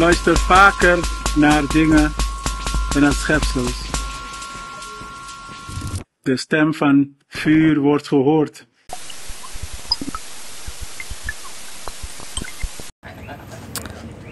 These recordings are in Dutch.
luister vaker naar dingen en naar schepsels. De stem van vuur wordt gehoord.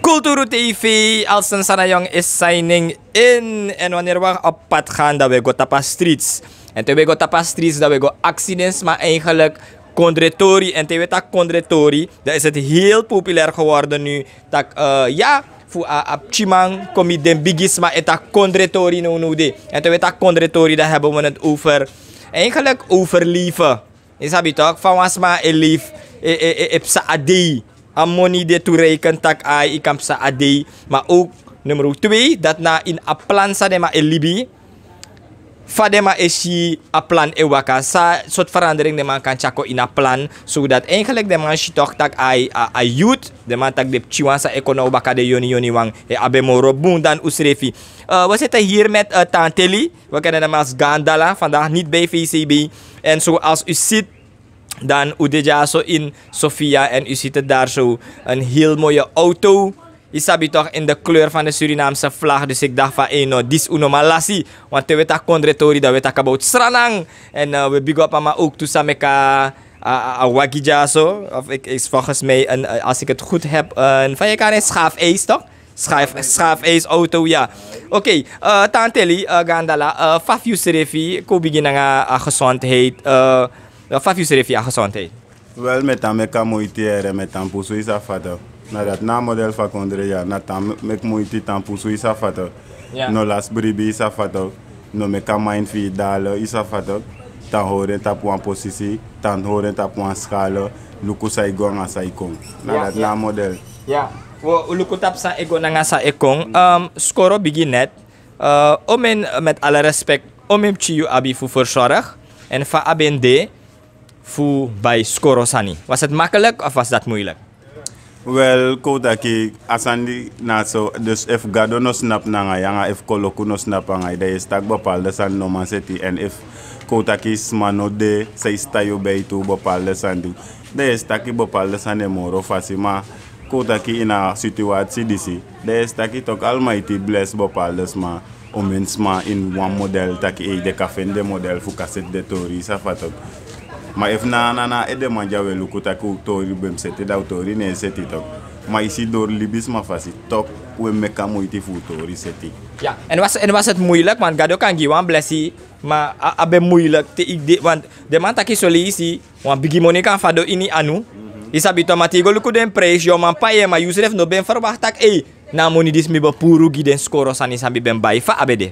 Kulturu TV, Alston Sanayong is signing in. En wanneer we op pad gaan, dat we go tapa streets. En toen we go tapa streets, dat we go accidents, maar eigenlijk Kondretori. En toen we tak Kondretori, dat is het heel populair geworden nu. Tak, ja, voor Chimang, kom je den bigis, maar het tak Kondretori no de. En toen we tak Kondretori, daar hebben we het over, eigenlijk over liefde. Is dat toch? Van was maar een lief, epsa adei. Amoni de toereiken tak ai ikam sa adei. Maar ook nummer 2 dat na in a plan sa de ma elibi. Fadema is a plan ewaka. Sa soort verandering de man kan chako in a plan. Zodat eigenlijk de man toch tak ai a youth. De man tak de chiwan sa ekono baka de yoni wang. E abe moro boon dan usrefi. We zitten hier met Tanteli. We kennen hem als Gandala. Vandaag niet bij VCB. En zoals u ziet, dan udeja zo in Sofia en u ziet het daar zo een heel mooie auto. Isabi toch in de kleur van de Surinaamse vlag. Dus ik dacht van, no, dis uno malasi. Want we weten Kondretori, dat we weten about Sranang. En we big up maar ook toesamen met Wagija zo. Of is volgens mij, als ik het goed heb, van je kan een schaafijs toch? Schaafijs auto, ja. Oké, Tanteli, Gandala, Fafiu Serefi, ko beginnen aan gezondheid. Fafiu Serefi aan gezondheid. Wel, met een meka moeite met een poeso is afvatten. Na dat na model van Kondre, ja, na tam mek moeite tan poeso is afvatten. No las bribi is afvatten. No meka mind fi dalen is afvatten. Tan horen tap een positie, tan horen tap een schalen. Luku sa igong a sa ikong. Na dat na model. Ja, we luku tap sa igong na sa ikong. Skoro begin net. Omen met alle respect, omen chiyu abi fu verzorg. En fa abende fu bij Skoro Sani. Was het makkelijk of was dat moeilijk? Wel, kodaki asandi na so dus if gado no snap na nga yanga if koloku no snap nga ida is tak bepaalde san no man seti en if kodaki smano de say stayo bij tu bepaalde san du. De is taki bepaalde san de moro fasima kodaki in a situatie disi. De is taki tok almighty bless bepaalde sma omensma in one model taki de kafen de model fu kaset de tori sa fatok. Maar if na ede manja we lukuta ku tori bem seti da tori ne seti tok. Maar isi door libis ma fasi tok we meka moeite fu tori seti. Ja, en was het moeilijk want gado kan giwan blessi maar abe moeilijk te ide want de man taki solisi want bigi money kan fado ini anu. Isabi tomatigo luku den prijs yo man paye maar Yusuf no ben verwacht tak na money dis mi be puru giden Skoro Sani sabi ben bai fa abede.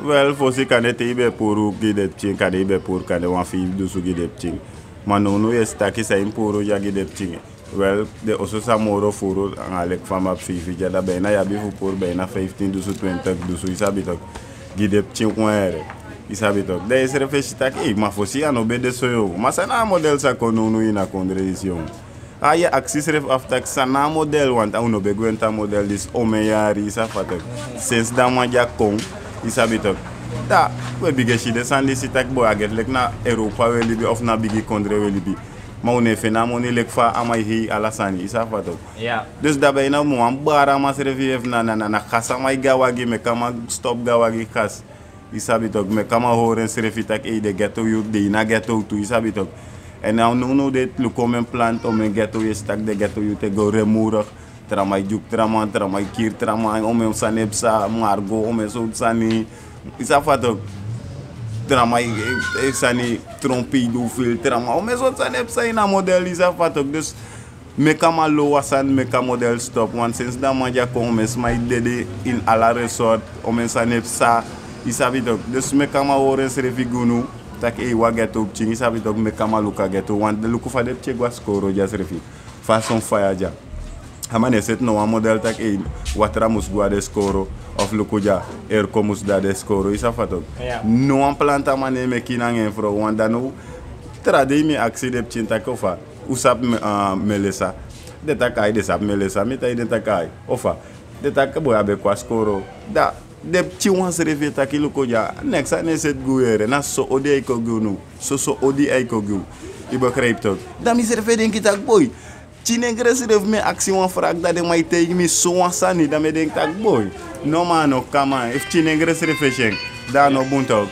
Wel, fosi kan het ibe puru gide ching kan ibe pur kan de wan fi dusu gide ching. Maar no is taki sa impuru ya gide ching. Wel, de oso sa moro furu angalek fama fifi jada bijna ya bifu pur bijna 15 dusu 20 dusu isabi tok gide ching kwere. Isabi tok. De is refeshi tak maar fosi an obede so yo. Maar sana model sa konunu ina kondresion. Aya axis ref aftak sana model want uno begwenta model dis omeyari isa fatok. Since da manja kong isabi tok. Da we bige shi de sandi sitak bo aget lek na Europa we libi of na bigi kondre we libi. Ma une fenamoni lek fa amai hi alasani isa fatok. Ja. Dus daarbij nou mo am bara mas refi na khasa mai gawagi me kama stop gawagi khas. Isabi tok me kama horen refi tak de ghetto you de na ghetto tu isabi tok. En nou no dit lukomen plant om een ghetto je stak de ghetto je te go remoerig. Tramai juk traman, tramai kier traman, om een sanepsa, margo, om een soort sani. Is afvat ook. Tramai sani trompido veel traman, om een soort sanepsa in een model is afvat ook. Dus meka ma low asan, meka model stop. Want sinds dat man ja kom, is mij dede in alla resort, om een sanepsa, is afvat ook. Dus meka ma horen serefigunu. Tak wa ghetto op ching isabi tok me kama luka ghetto want de luku fa de chegwa Skoro jas refi façon fire ja hamane set no one model tak watra mus gwa de Skoro of luku ja komus da de Skoro isa fatok no one planta mane me kinangen fro want danu trade mi accident chin tak ofa usap melesa de takai de sap melesa mi tai de takai ofa de tak boya be kwa Skoro da de chiwan se reveta ki luko ja next ane set guere na so odi ay ko gunu so odi ay ko gu ibo kreipto da mi se refe den kitak boy Chinegres ref me actie wan frak dat de mai tegen me so wan sani dat me denk tak boy. No man no kama if Chinegres refreshing daar no buntok.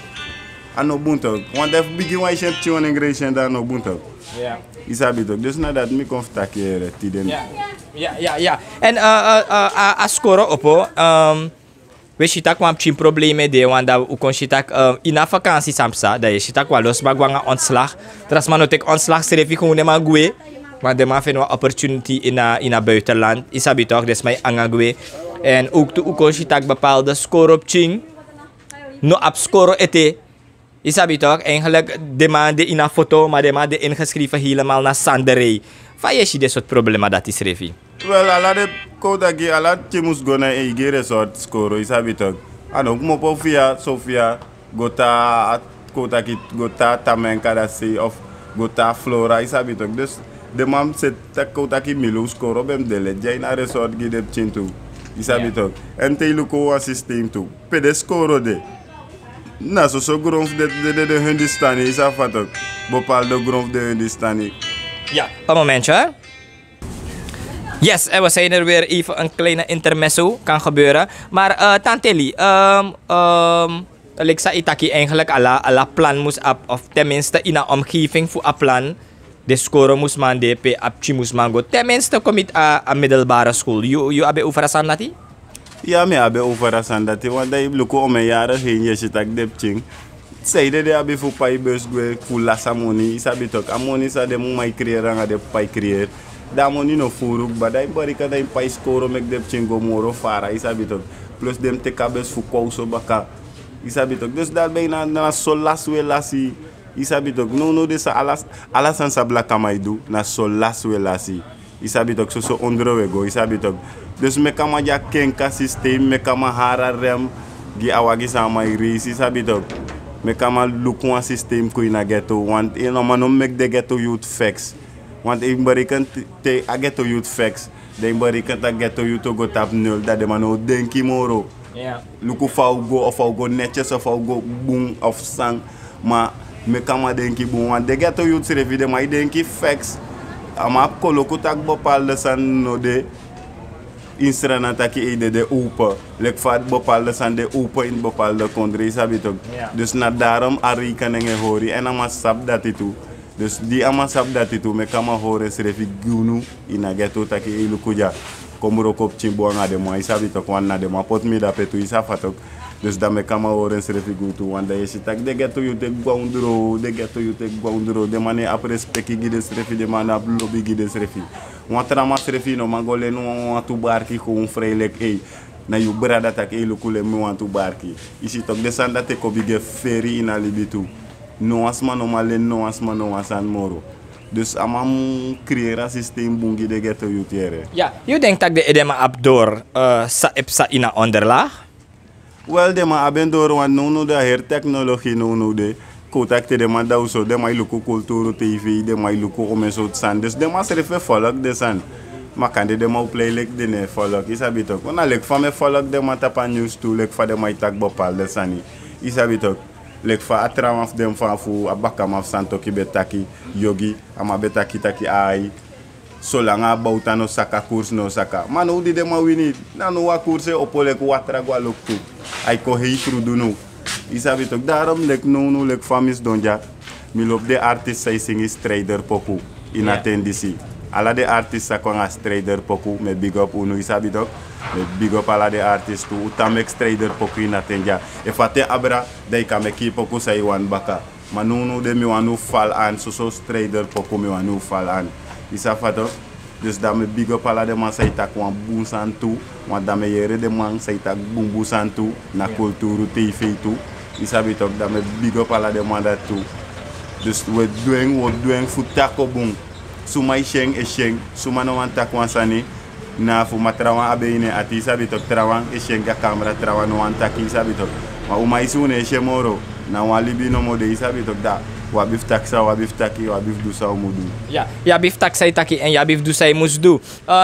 Ano buntok. Want if bigi wan shep Chinegres daar no buntok. Ja. Isabi toch. Dus nadat me kon vertakken tiden. Ja. En as skoro opo we shitak kwam chin probleme de wanda u kon shitak ina vakantie samsa da je shitak wa los bagwanga ontslag. Tras manotek ontslag serefi gewoon de magwe. Maar de man vindt wel opportunity in het buitenland. Isabi toch, dat is mijn angagwe. En ook de ukonsitak bepaalde score op ching. No op score ete. Isabi toch, eigenlijk de man die in een foto, maar de man die ingeschreven helemaal naar Sanderij. Van je dit soort problemen dat is revi? Wel, ala de kodagi, ala chimus gona ege resort score, isabi toch. Ano, mopo via Sofia, gota kodagi, gota tamenka dat se of gota flora, isabi toch. Dus de man zit taki milu score bem dele jay na resort gi dep chintu isabi tok en te luko wa system tu pede score de na so gronf de Hindustani isa fatok bopal de gronf de Hindustani. Ja, een momentje. Yes, en we zijn er weer even een kleine intermezzo kan gebeuren. Maar Tanteli, ik zei itaki eigenlijk alla plan moest of tenminste in een omgeving voor een plan. De score moest man DP apchi moest man go. Tenminste kom je aan middelbare school. You abe overasan dati? Ja, me abe overasan dati. Want dat je luko om een jaren heen je zit ak depching. Zeiden de abe voor pai bus go voor lasa money. Isabi tok. Amoni sa de mo mai creëren aan de pai creëer. Da money no furuk. Badai barika da pai score mek depching go moro fara. Isabi tok. Plus dem te kabes voor kouso baka. Isabi tok. Dus dat ben na so las we lasi. Isabi tok no de sa alas san sabla kamaidu na so las we lasi. Isabi tok so ondrowe go isabi tok. Dus me kama ja kenka system me kama hara rem gi awagi sa mai race isabi tok. Me kama look one system ko ina ghetto want e no man make the ghetto youth flex. Want e barikan te a ghetto youth flex. De barikan ta ghetto youth go tap nul dat de man o denki moro. Ja. Luku fau go netjes of fau go boom of sang ma me kama denki bon want de ghetto youth revi de mai denki facts ama koloko tak bopal de san no de instrana taki ide de opa lek fat bopal de san de opa in bopal de kondre sabi tok dus na daram ari kanenge hori en ama sab datitu dus di ama sab datitu me kama hore revi gunu ina ghetto taki ilukuja komuro kop chimbo ngade mo isabi tok wan na de ma pot mi da petu isa fatok. Dus dan me kama horen srefi gutu wanda je sitak de geto you te gwandro de mane apres peki gide srefi de mana lobby gide srefi watra ma srefi no mangole no watu barki ko un freilek na yu brada tak lukule mi wantu barki isi tok desanda te ko bige feri ina libitu no asma no malen no asma no asan moro. Dus amam creëren systeem bungi de geto you tiere. Ja, you denkt dat de edema abdor sa epsa ina onderlaag? Wel, de ma aben door want no de her technologie no de contacte de ma dauso de ma luku cultuur TV de ma luku om zo san dus de ma serve volk de san ma kan de ma play like de ne volk isabi tok wana lek fa me volk de ma tapa news to lek fa de ma tak bopal de sani isabi tok lek fa atram of dem fa fu abaka ma santo ki betaki yogi ama betaki taki ai solanga bauta no saka koers no saka mano di de ma wini nanu wa koerse opolek watra gwa loktu ay ko hei truduno isabi tok daarom lek no lek famis donja mi lop de artist say singi trader poku in attendisi ala de artist sa ko nga trader poku me big up uno isabi tok me big up ala de artist tu utamek trader poku in attenja e fate abra dai ka me ki poku say wan baka manunu de mi wanu fal an so trader poku mi wanu fal an isa fato dus dame big up ala de man say tak wan boom santu wan dame yere de man say tak boom boom santu na kulturu TV tu isabi tok dame big up ala de man dat tu dus we doing fu tako boom suma sheng e sheng suma no wan tak wan sani na fu matrawan abeine ati isabi tok trawan e sheng ga camera trawan no wan tak isabi tok ma umai sune e shemoro na wan libi no mode isabi tok da wabif taksa, wabif taki, wabif dusa umudu. Ja, bif taksa taki en ja bif dusa musdu.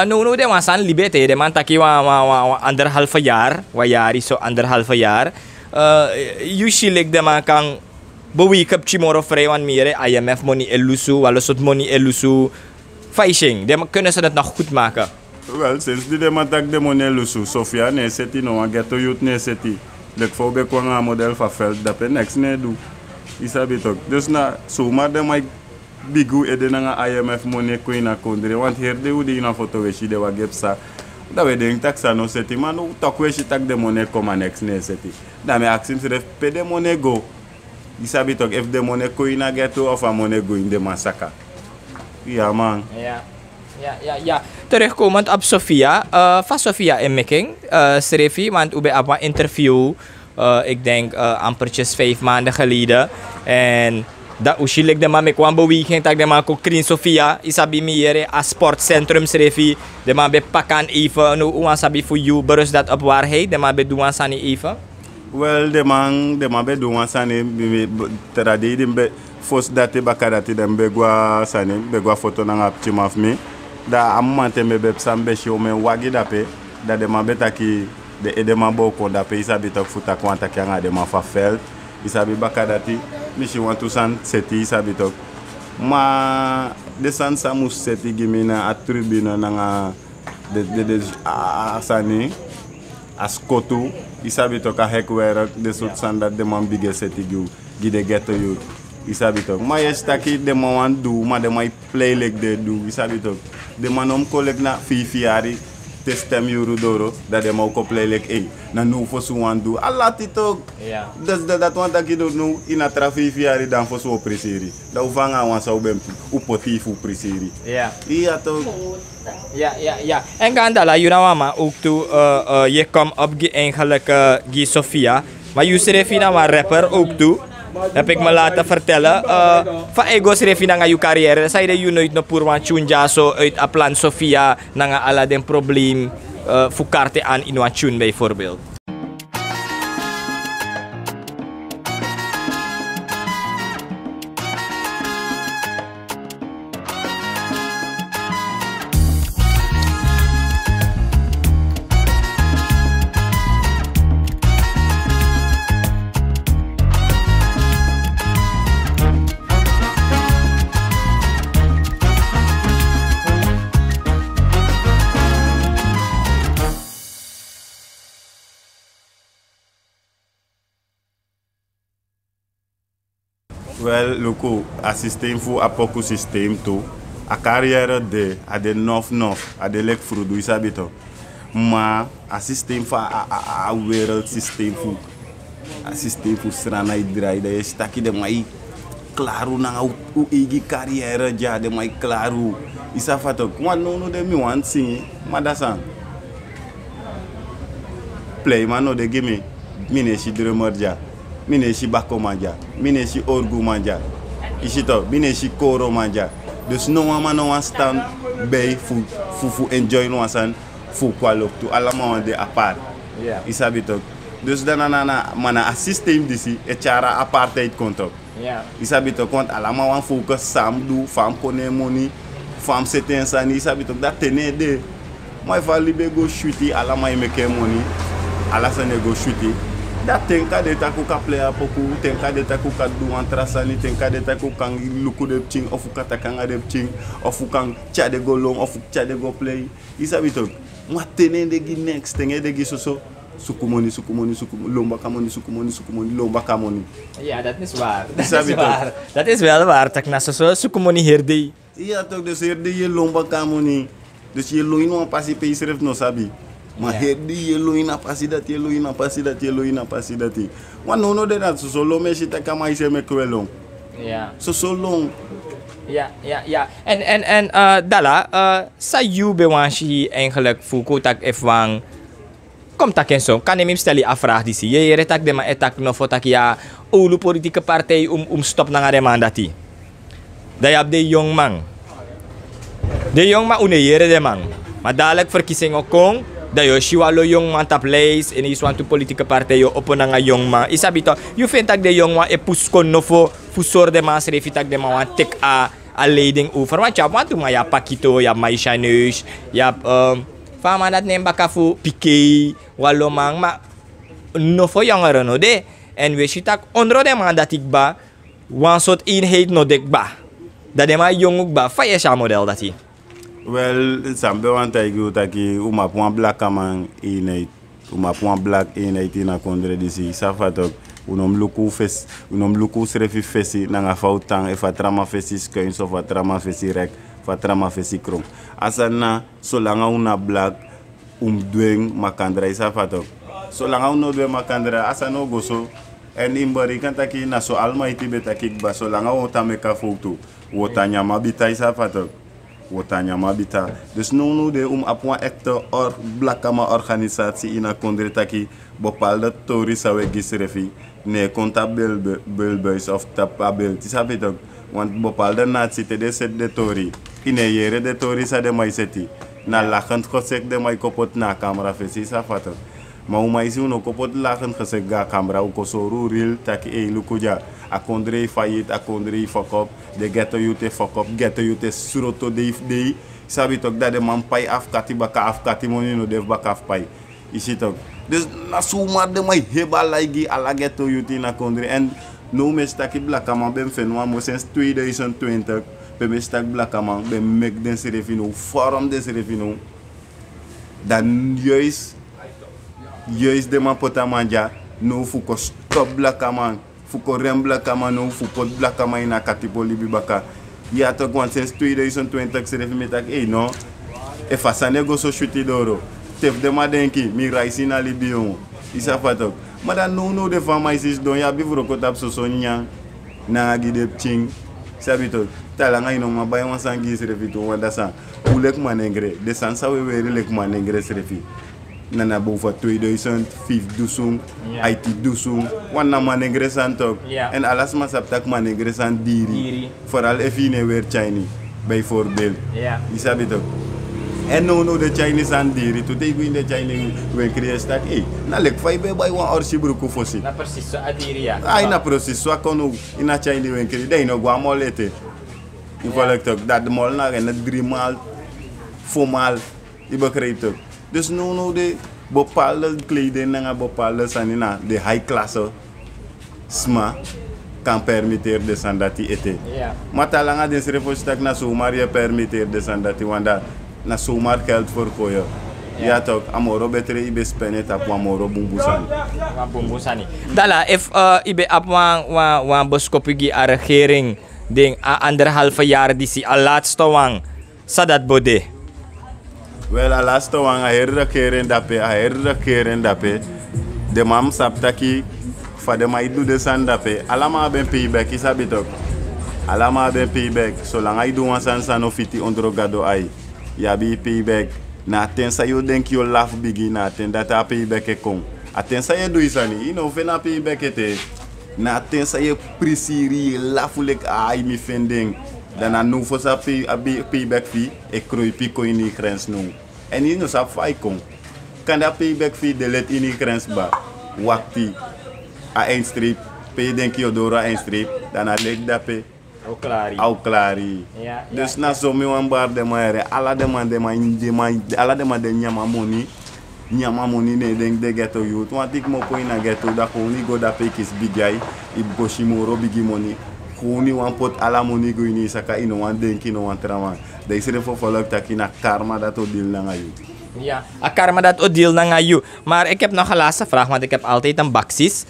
No de wasan libete de man taki wa anderhalve jaar, wa jari so anderhalve jaar. Usually de man kan bewi kap chimoro frey wan mire IMF money elusu, walosot money elusu. Faishing, kunnen ze dat nog goed maken? Wel, sinds die de matak de money lusu, Sofia ne seti no wan ghetto youth ne seti. Lek voor be kwanga model van veld dat pe next ne do. Isabi toch. Dus na zomaar de mai bigu ede na IMF money ko ina kondre want hier de udi ina foto we shi de wa gepsa. Da we denk taxa no seti man no tak we shi tak de money koma next ne seti. Da me aksim se pe de money go. Isabi toch if de money ko ina ghetto of a money go in de massacre. Ja man. Ja. Terugkomend op Sofia. Van Sofia in making. Srefi, want we hebben een interview. Ik denk ampertjes 5 maanden geleden. En dat uiteindelijk de man met kwam beweging. Dat de man kon kring Sofia. Isabi meer als sportcentrum Srefi. De man bij pakken even. Nu hoe sabi voor jou berust dat op waarheid. De man bij doen sani even. Well, de man bij doen sani. Terade de fos date bakadati de begwa sani. Begwa foto na ngap chimaf me. Da amante me be sambe shi o me wagi dape da de ma betaki de edema boko dape isabi tok futa kwanta kyanga de ma fa felt isabi bakadati mi shi want to san seti isabi tok ma de san samus seti gimina atribuna nanga de asani askotu isabi tok a hekwer de sot sanda de man bige seti gide ghetto you isabi tok ma yestaki de ma wan do ma de my play like de do isabi tok de manom kolek na fifiari testem euro doro dat de mau play like na no for so wan do alati tok dus dat want dat do no ina tra fifiari dan for so preseri da uvanga wan sa ubem upotifu preseri iya tok ja en gandala yunawama ook toe je kom op eigenlijk Guy Sofia maar je Srefina maar rapper ook toe. Heb ik me laten vertellen. Van ego schreef je naar je carrière. Zei je je nooit nog voor een tune zo uit een plan Sofia. Naar alle den probleem. Voor kaarten aan in een tune bijvoorbeeld. Wel, loko, a systeem voor a poco systeem toe. A carrière de, a de nof, a de lek frudu, isabi to. Maar a systeem voor a wereld systeem voor. A systeem voor strana idrai, dat je staki de mai claro na u igi carrière ja de mai claro. Isa fato, want no de mi want sing, madasan. Play man no de gimme, mine shi drummer ja. Mine si bako manja, mine si orgu manja, isito, mine si koro manja. Dus no one stand bij fu enjoy no one fu kwalok tu allemaal de apart. Isabi toch. Dus dan mana a systeem disi e chara apartheid kontok. Isabi toch want allemaal wan focus sam do, fam kone money, fam seten sani isabi toch dat tene de. Maar vali be go shooty allemaal make money, alasane go shooty. Dat tenka de taku ka play a poku, tenka de taku ka do antrasani, tenka de taku kan luku de ching, of kata kanga de ching, of kan cha de go long, of cha de go play. Isabi toch. Maar tene de gi next, tene de gi so sukumoni, lomba kamoni, lomba kamoni. Ja, dat is waar. Dat is wel waar. Tak na so sukumoni herde. Ja toch, dus herde je lomba kamoni. Dus je loino pasi pe isref no sabi. Maar herde je loina pasi dat, je loina pasi dat. Want no de dat so lome shita kama ise me kwelong. Ja. So long. Ja. En Dala, sa you bewanshi eigenlijk fuku tak efwang kom tak en zo, kan je me stellen afvraag die zie je retak de ma etak no fotak ja ulu politieke partij stop na de mandati. Dat je hebt de jongman. De jongman uneyere de man. Maar dadelijk verkiezing ook kom, dat je shiwalo jongman tap lijst en is want to politieke partij je op een jongman. Isabito, je vindt dat de jongman e puskon no voor soort de man schreef dat de man want tek a leiding over. Want je hebt maar ja pakito, ja maisha neus, ja fama dat neem baka fu piqué, walomang ma no voor jongeren no de. En we zien dat onder de man dat ik ba, wan soort eenheid no dek ba. Dat de man jong ook ba, fire model dat hij. Well, sambe wan taigu taki uma puan black amang inait. Uma puan black inait ina kondre disi. Safatok unom luku srefi fesi nanga fautang e fa trama fesi skuin so fa trama fesi rek fa trama fesi krong. Asana solanga una black doing makandra safatok. Solanga uno doing makandra asano goso en imbari kan taki na so almighty betaki ba solanga wota meka foto. Wota nyama bita safatok. Wotanya mabita. Dus nu de apwa ekte blakama organisatie ina kondre taki bepaalde tori sawe gisrefi ne kontabel belbuis of tapabel. Tisabe toch? Want bepaalde natie te de set de tori. Ine yere de tori sa de mai seti. Na lachend gesek de mai kopot na camera fesi sa fato. Ma umai si uno kopot lachend gesek ga camera u kosoru real taki e lukuja. A kondre faillit, a kondre fuck up, de ghetto youth fuck up, ghetto youth suroto de sabi tok dat de man pai afkati baka afkati moni no def baka afpai. Isi tok. Dus na suma de mai heba laigi ala ghetto youth na kondre en no me staki blakama bem fenwa mo since 2020 be me stak blakama be mek den serefino forum den serefino dan juist de man potamanja no fuko stop blakama fuko rem blakama no fuko blakama ina katipoli bibaka ya to want since 2020 seref metak no e fasane go so chuti doro tef de madenki mi raisi na libion isa fatok mada no de fama isis don ya bivro ko tap so sonya na gide ching sabito talanga ino mabay wan sangi serefito wanda sa ulek manengre de sansa we lek manengre serefi nana boven 2005 dusung, IT dusung, wana manegresan tok. En alles maar saptak manegresan diri. Vooral even weer Chinese, bijvoorbeeld. Je sabi toch? En no de Chinese aan diri, toen ik in de Chinese we creëren stak, na lek fai be bij wan orsi bruku fosi. Na precies zo adiri ya. Na precies zo kono ina Chinese we creëren, dai no gwa molete. Je volgt toch dat de mol na en 3 maal, 4 maal, je begrijpt toch? Dus no de bepaalde kleding en bepaalde sanina de high classe sma kan permitter de sandati ete. Maar talanga de serefostak na zomaar je permitter de sandati wanda na zomaar geld voor koyo. Ja toch, amoro betere ibe spenet ap amoro bumbusani. Bumbusani. Dala if ibe ap wan boskopigi a regering ding a 1,5 jaar disi a laatste wang sadat bode. Wel, a laatste wang a herda keren dape, de mam saptaki fa de mai du de san dape, alama ben payback isabi tok. Alama ben payback, so lang ay du wan san no fiti ondrogado ay. Yabi payback, na ten sa yo denk yo laf bigi na ten data payback e kon. Aten sa ye du isani, ino fe na payback ete. Na ten sa ye prisiri lafulek ay mi fending. Dan a nou voor sa payback fee e kroi piko in die grens nou. En hier nou sa fai kon. Kan dat payback fee de let in die grens ba. Wakti a eindstreep. Pay denk je door a eindstreep. Dan a lek dape. Au klari. Dus na so mi wan bar de maere. Ala de man de nyama money. Nyama money ne denk de ghetto youth. Want ik mo ko in a ghetto da ko ni go da pay kis bigay. I boshimoro bigi money. Kuni wan pot ala moni go ini saka ino wan denki no wan trama. Dai sere fo volk taki na karma dat odil na ngayu. Ja, a karma dat odil na ngayu. Maar ik heb nog een laatste vraag, want ik heb altijd een baksis.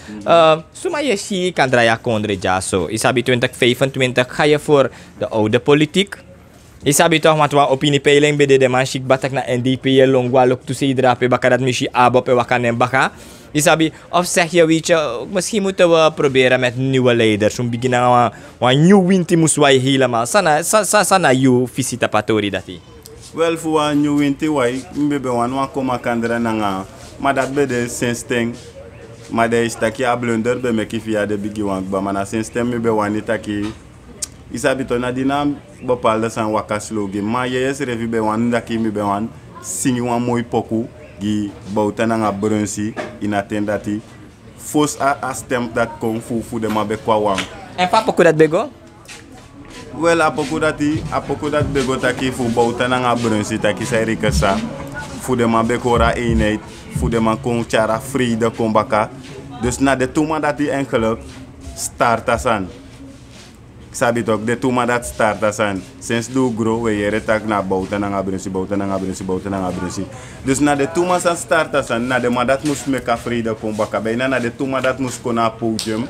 Suma je si kan draaien kondre jaso. Isabi 2025 ga je voor de oude politiek. Isabi toch want wa opiniepeiling bede de man shik batak na NDP longwa lok tu se drape baka dat mishi abo pe wakanem baka. Isabi, of zeg je, weet je, misschien moeten we proberen met nieuwe leiders. Om beginnen een nieuw winti muswai helemaal. Sana you visita patori dati. Wel voor een nieuw winti wai, mbebe wan koma kandra nanga. Maar dat bede sinsteng. Maar de is taki a blunder be meki via de bigi wan ba mana sinsteng mbebe wan taki. Isabi to na dinam bepaalde san wakaslogi. Maar je is revi be wan daki mbebe wan singi wan mooi poku. Gi bauta nanga brunsi inatendati fos a stem dat kon fu de mabe kwa wang. En pa poku dat bego? Wel a poku dat bego taki fu bauta nanga brunsi taki sai rikasa fu de mabe kora eenheid fu de man kon chara vrede kon baka. Dus na de tuma dat die enkele startasan sabi toch, de tuma dat start asan. Sinds do grow, we jere tak na bouten en abrensi, bouten en abrensi, bouten en abrensi. Dus na de tuma san start asan, na de ma dat moest meka vrede kon baka. Bijna na de tuma dat moest kon na podium,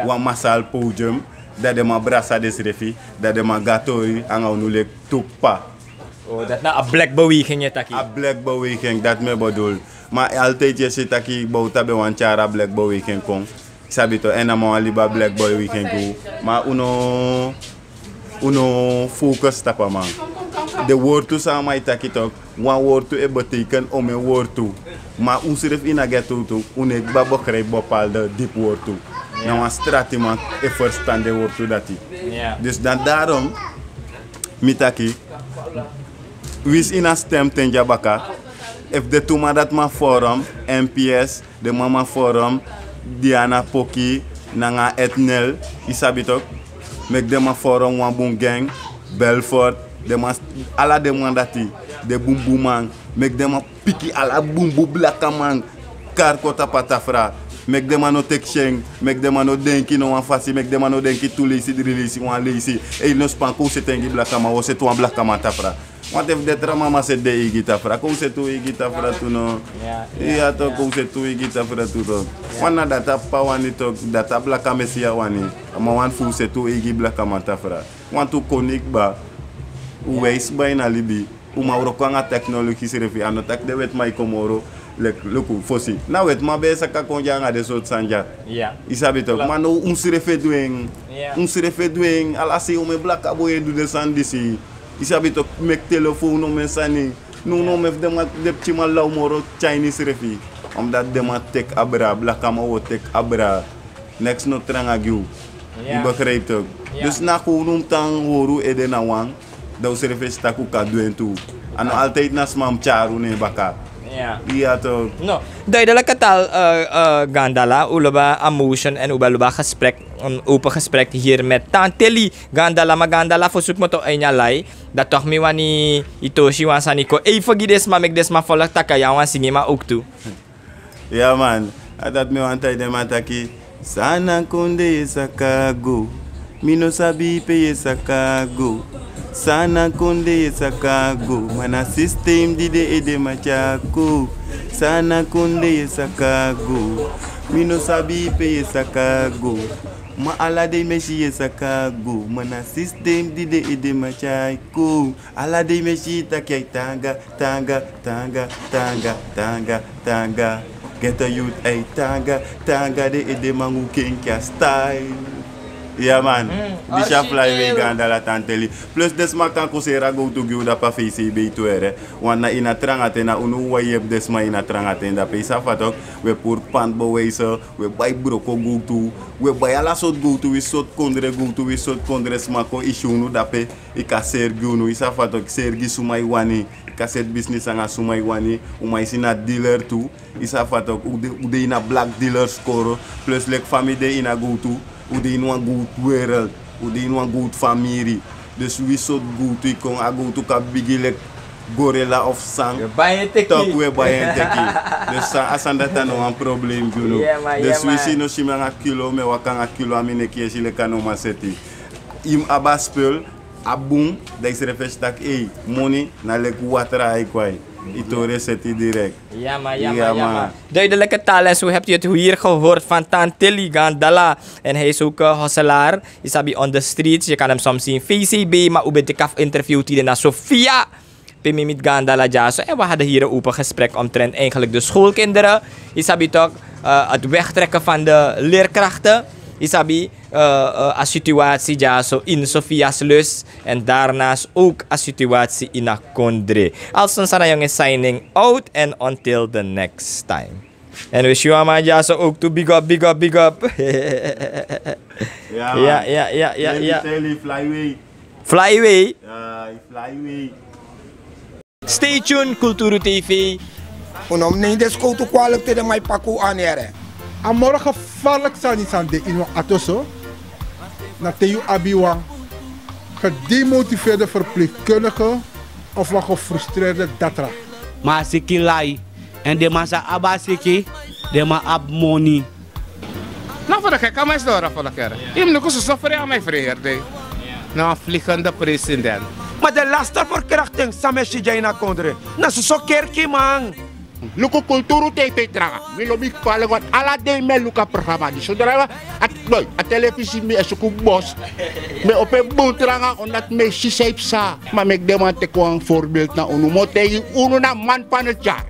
wan masal podium, dat de ma brasa des refi, dat de ma gatori, anga unulek tupa. Oh, dat na a black beweging je taki. A black beweging, dat me bedoel. Maar altijd je zit taki bouta be wan chara black beweging kon. Sabi to, en ama liba black beweging ko. Maar uno focus tapa man. De woord toe sa mai taki tok, wan woord toe e beteken om een woord toe. Maar unsref ina geto toe, unek ba begrijp bepaalde diep woord toe. Nou een strati man e verstande woord toe dati. Dus dan daarom, mitaki, wis ina stem ten jabaka. If de tuma dat ma forum, MPS, de mama forum, Diana Poki, nanga Etnel, isabi tok. Mek de ma forum wan boom gang, Belfort, de ma ala de mandati, de boom boomang, mek de ma piki ala boom boom blakaman, kar kota patafra. Mek de ma no tek sheng, mek de ma no denki no wan fasi, mek de ma no denki tu lisi, drilisi, wan lisi. E no spanko se tengi blakama, o se tu wan blakama tafra. Want if de trama se de igita fra, ko se tu igita fra tu no. Ja to ko se tu igita fra tu no. Wana data pa wani to data blaka mesia wani. Ama wan fu se tu igi blaka mata fra. Want tu konik ba. Uweis ba ina libi. Uma urokanga technology se refi ano tak de wet mai komoro. Leku fosi. Na wet ma be saka konja nga de sot sanja. Isabi to. Mano se refi doing. Se refi doing ala si ume blaka boye du de sandisi. Isabi to mek telefoon no mensani. No mef de ma de chima law moro Chinese refi. Omdat de ma tek abra, blakama wo tek abra. Next no tranga giu. Je begrijpt ook. Dus na gewoon tang horu ede na wang. Dat we refi staku ka doen toe. En altijd na smam charu ne baka. Ja toch. No, duidelijk taal Gandala, ulaba emotion en uba gesprek, een open gesprek hier met Tanteli Gandala, maar Gandala verzoek me toch een jalai dat toch mi wani itoshi wan saniko. Even gides ma mek des ma volg takaya wan singi ma ook toe. Ja man, dat me wan tijd de mataki. Sana konde sakago, mino sabi pe sakago. Sana konde sakago, mana system di de ede machako. Sana konde sakago, mino sabi pe sakago. Ma ala de meshi sakago, mana system di de ede machako. Ala de meshi takai tanga, tanga, tanga, tanga, tanga, tanga. Get a youth ay tanga, tanga de ede mangu kenkia style. Ja man, Bisha Flyway Gandala Tanteli. Plus desma kan kusera go to give da pa face be to ere. Wana ina trangate na unu wayep desma ina trangate da pesa fatok. We pur pan boweso, we buy broko go to, we buy ala sot go to, we sot kondre go to, we sot kondre smako ishunu da pe ika sergi unu isa fatok sergi sumai wani. Kaset business anga sumai wani, umai sina dealer tu. Isa fatok ude ina black dealer score plus lek family de ina go to. Hoe die in een goed wereld, hoe die in een goed familie. Dus wie zo goed we kon, a goed ook bigilek gorilla of sang. Toch we bij een teki. Dus als dat dan nog een probleem doen. Dus we zien nog iemand een kilo, maar we kan een kilo aan mijn keer zien kan nog maar zetten. Im abaspel, abum, dat is refrestak money, na lek water ai kwai. Itore zet direct. Ja maar. Duidelijke taal en zo hebt u het hier gehoord van Tanteli Gandala. En hij is ook hosselaar. Isabi on the streets. Je kan hem soms zien VCB. Maar u bent ik af interviewd hier naar Sofia. Pimi met Gandala Jaso. En we hadden hier een open gesprek omtrent eigenlijk de schoolkinderen. Isabi toch het wegtrekken van de leerkrachten. Isabi, a situatie Jaso in Sofia's Lus en daarnaast ook a situatie in Akondre. Als ons aan jongen signing out and until the next time. En wish you ama Jaso ook to big up. Ja. Flyway. Flyway. Flyway. Stay tuned, Kulturu TV. Onom nee des koutu kwaluk te de mai paku anere. Amora gevaarlijk zijn niet aan de ino atoso. Na teu abiwang. Gedemotiveerde verpleegkundige of een gefrustreerde datra. Maar siki lai en de masa abasiki, de ma ab money. Nou voor de gek, kan mij door voor de kerk. Je moet ook zo voor mij vreer. na vliegende president. Maar de lastenverkrachting, Sameshi Jaina Kondre. Na zo kerkie man. Luku kulturu TV traga. Milobi pala wat ala de me luka programma di. Saudara at loy at televisi me asuku boss. Me ope buntranga onat me si sa. Ma mek demante ko ang voorbeeld na uno mo te uno na man panetjar.